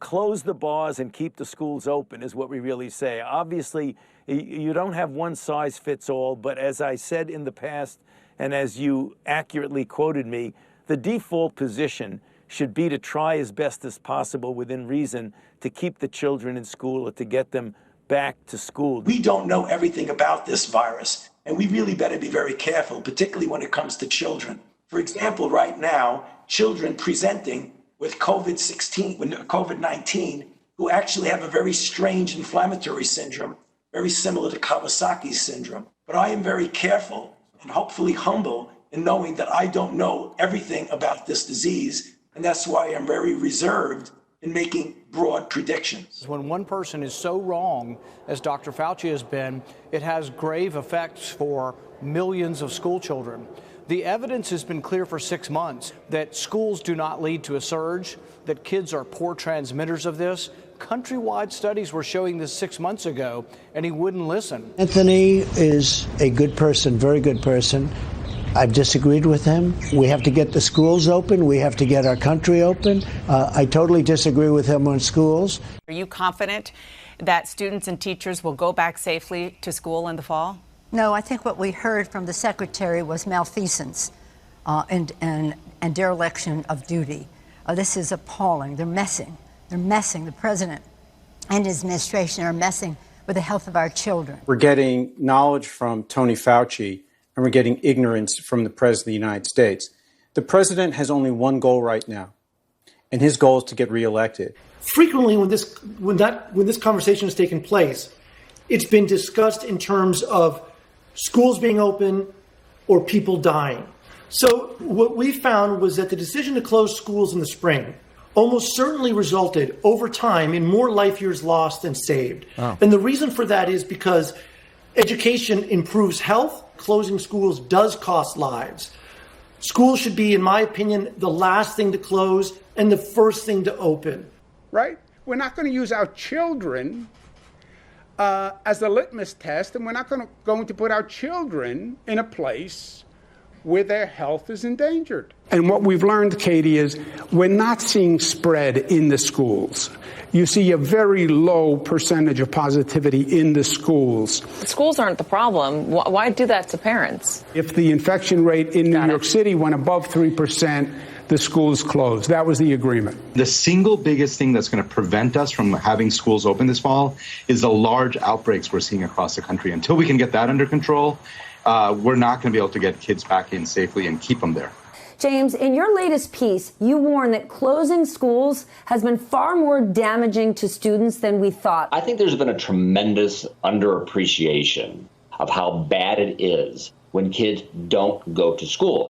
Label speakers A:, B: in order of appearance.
A: close the bars and keep the schools open is what we really say. Obviously, you don't have one size fits all, but as I said in the past, and as you accurately quoted me, the default position should be to try as best as possible within reason to keep the children in school or to get them back to school.
B: We don't know everything about this virus, and we really better be very careful, particularly when it comes to children. For example, right now, children presenting with COVID-19 who actually have a very strange inflammatory syndrome, very similar to Kawasaki's syndrome. But I am very careful and hopefully humble in knowing that I don't know everything about this disease, and that's why I'm very reserved in making broad predictions.
C: When one person is so wrong, as Dr. Fauci has been, it has grave effects for millions of school children. The evidence has been clear for 6 months that schools do not lead to a surge, that kids are poor transmitters of this. Countrywide studies were showing this 6 months ago, and he wouldn't listen.
D: Anthony is a good person, very good person. I've disagreed with him. We have to get the schools open. We have to get our country open. I totally disagree with him on schools.
E: Are you confident that students and teachers will go back safely to school in the fall?
F: No, I think what we heard from the secretary was malfeasance and dereliction of duty. This is appalling. They're messing. The president and his administration are messing with the health of our children.
G: We're getting knowledge from Tony Fauci, and we're getting ignorance from the President of the United States. The president has only one goal right now, and his goal is to get reelected.
H: Frequently, when this conversation has taken place, it's been discussed in terms of schools being open or people dying. So what we found was that the decision to close schools in the spring almost certainly resulted over time in more life years lost than saved. Oh. And the reason for that is because education improves health. Closing schools does cost lives. Schools should be, in my opinion, the last thing to close and the first thing to open.
I: Right? We're not going to use our children as the litmus test, and we're not going to put our children in a place where their health is endangered. And what we've learned, Katie, is we're not seeing spread in the schools. You see a very low percentage of positivity in the schools.
E: Schools aren't the problem. Why do that to parents?
I: If the infection rate in New York City went above 3%, the schools closed. That was the agreement.
J: The single biggest thing that's going to prevent us from having schools open this fall is the large outbreaks we're seeing across the country. Until we can get that under control, we're not going to be able to get kids back in safely and keep them there.
K: James, in your latest piece, you warn that closing schools has been far more damaging to students than we thought.
L: I think there's been a tremendous underappreciation of how bad it is when kids don't go to school.